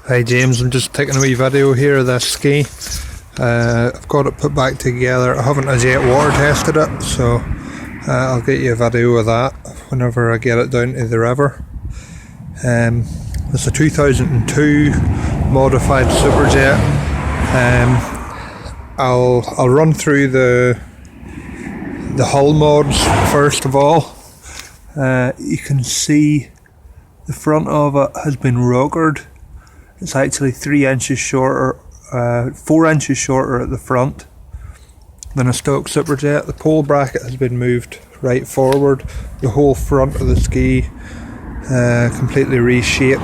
Hi James, I'm just taking a wee video here of this ski. I've got it put back together. I haven't as yet water tested it, so I'll get you a video of that whenever I get it down to the river. It's a 2002 modified superjet. I'll run through the hull mods first of all. You can see the front of it has been rokered. It's actually 3 inches shorter, 4 inches shorter at the front than a stock superjet. The pole bracket has been moved right forward. The whole front of the ski completely reshaped.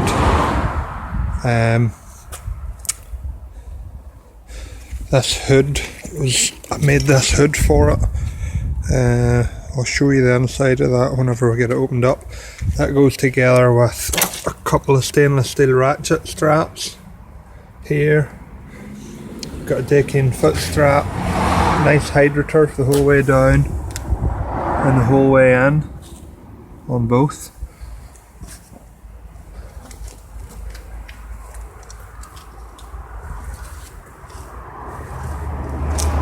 This hood I made this hood for it. I'll show you the inside of that whenever we get it opened up. That goes together with a couple of stainless steel ratchet straps here. Got a decking foot strap, nice hydroturf the whole way down and the whole way in on both.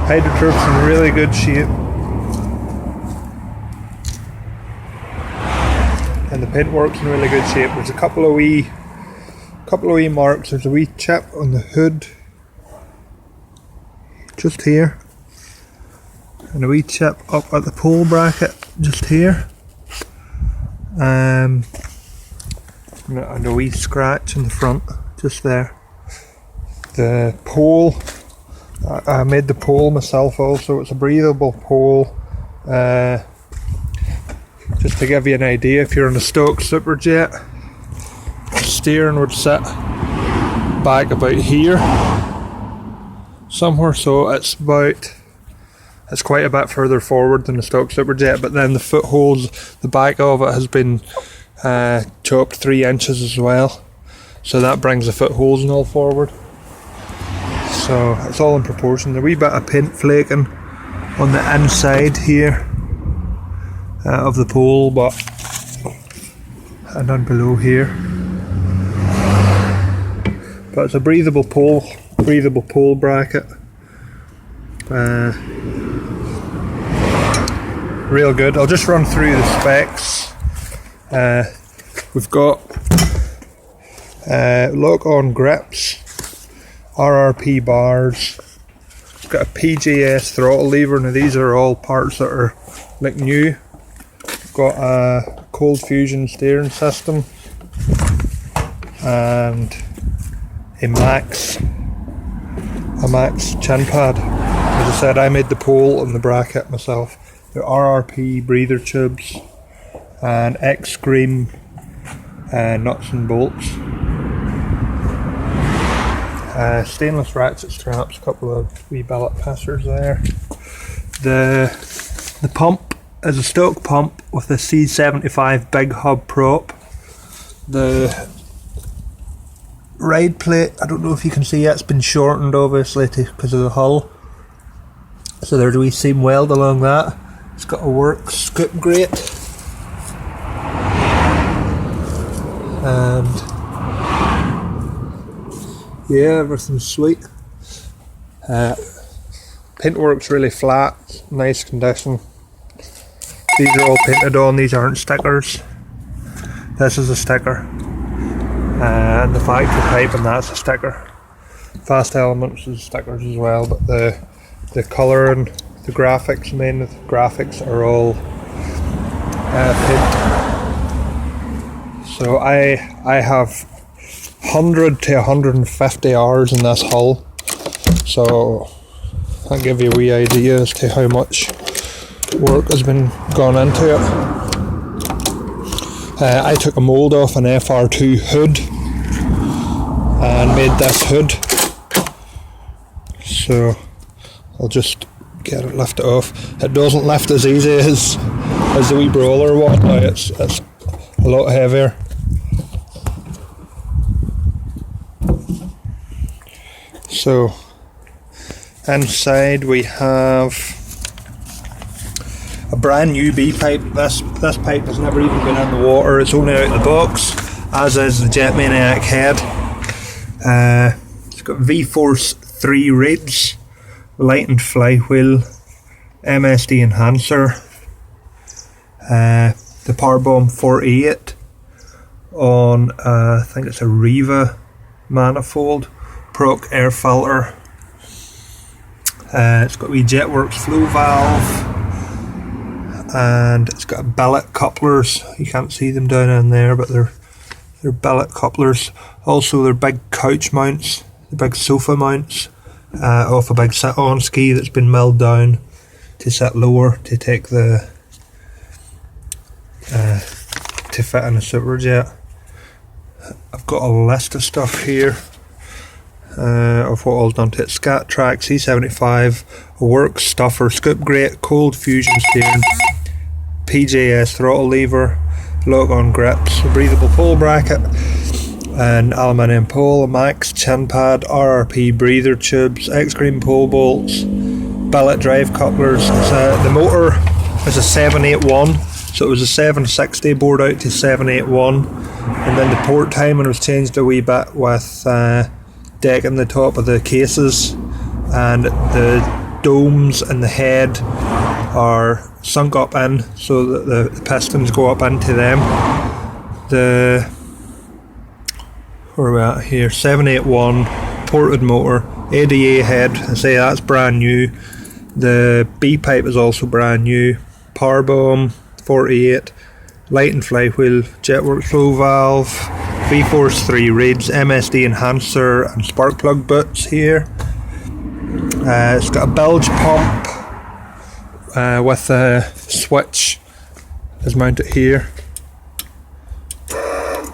Hydroturf's in really good shape. And the paintwork's in really good shape. There's a couple of wee marks. There's a wee chip on the hood just here, and a wee chip up at the pole bracket just here, and a wee scratch in the front just there. The pole, I made the pole myself also. It's a breathable pole. Just to give you an idea, if you're in a stock superjet, the steering would sit back about here somewhere, so it's quite a bit further forward than the stock superjet, but then the footholds, the back of it has been chopped 3 inches as well, so that brings the footholds and all forward. So it's all in proportion. A wee bit of paint flaking on the inside here of the pole, and down below here. But it's a breathable pole bracket. Real good. I'll just run through the specs. We've got lock-on grips, RRP bars. We've got a PJS throttle lever. Now these are all parts that are like new. Got a cold fusion steering system and a max chin pad. As I said, I made the pole and the bracket myself. The RRP breather tubes and X-Scream nuts and bolts. Stainless ratchet straps, a couple of wee billet passers there. The pump is a stock pump with a C75 big hub prop. The ride plate, I don't know if you can see it, it's been shortened obviously because of the hull. So there's a wee seam weld along that. It's got a work scoop grate. And yeah, everything's sweet. Paintwork's really flat, nice condition. These are all painted on, these aren't stickers. This is a sticker. And the factory pipe, and that's a sticker. Fast Elements is stickers as well, but the colour and the graphics, mainly the graphics, are all paint. So I have 100 to 150 hours in this hull, so I'll give you a wee idea as to how much work has been gone into it. I took a mould off an FR2 hood and made this hood, so I'll just get it lifted off. It doesn't lift as easy as the wee brawler one. Now it's a lot heavier. So inside we have a brand new B pipe. This pipe has never even been in the water, it's only out of the box, as is the Jet Maniac head. It's got V-Force 3 rids, lightened flywheel, MSD enhancer, the power bomb 48 on I think it's a Riva manifold, Proc air filter. It's got a wee Jetworks flow valve, and it's got billet couplers. You can't see them down in there, but they're billet couplers. Also, they're big couch mounts, the big sofa mounts off a big sit-on ski that's been milled down to sit lower to take the to fit in a superjet. I've got a list of stuff here of what all's done to it. Scat track, C75, a works stuffer, scoop grate, cold fusion steering, PJS throttle lever, lock-on grips, a breathable pole bracket, an aluminium pole, a max chin pad, RRP breather tubes, X-Green pole bolts, billet drive couplers. The motor is a 781, so it was a 760 bored out to 781, and then the port timing was changed a wee bit with decking the top of the cases, and the domes and the head are sunk up in so that the pistons go up into them. Where are we at here? 781 ported motor, ADA head, I say that's brand new. The B pipe is also brand new. Power bomb 48, light and flywheel, Jetworks flow valve, V-Force 3 rids, MSD enhancer, and spark plug butts here. It's got a bilge pump with a switch is mounted here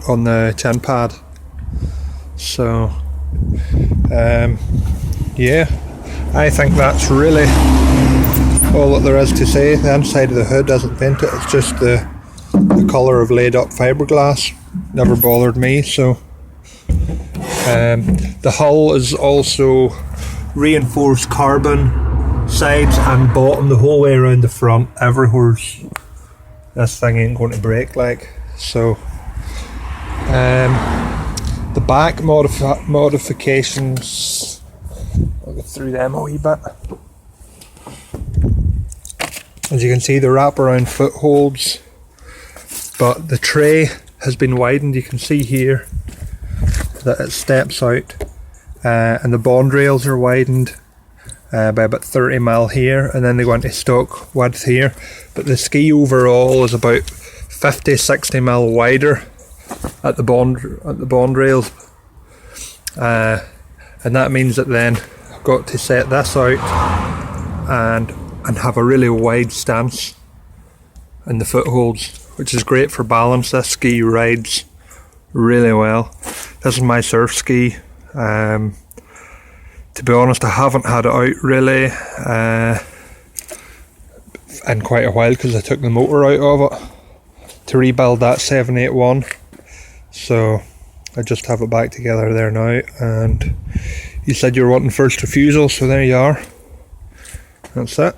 on the chin pad. So yeah, I think that's really all that there is to say. The inside of the hood isn't painted, it's just the colour of laid up fiberglass. Never bothered me. So the hull is also reinforced carbon, sides and bottom the whole way around the front. Everywhere's this thing ain't going to break like. So the back modifications, I'll get through them a wee bit. As you can see, the wraparound footholds, but the tray has been widened. You can see here that it steps out, and the bond rails are widened by about 30mm here, and then they go into stock width here. But the ski overall is about 50-60mm wider at the bond rails, and that means that then I've got to set this out and have a really wide stance in the footholds, which is great for balance. This ski rides really well. This is my surf ski. To be honest, I haven't had it out really in quite a while because I took the motor out of it to rebuild that 781. So I just have it back together there now, and you said you were wanting first refusal, so there you are. That's it.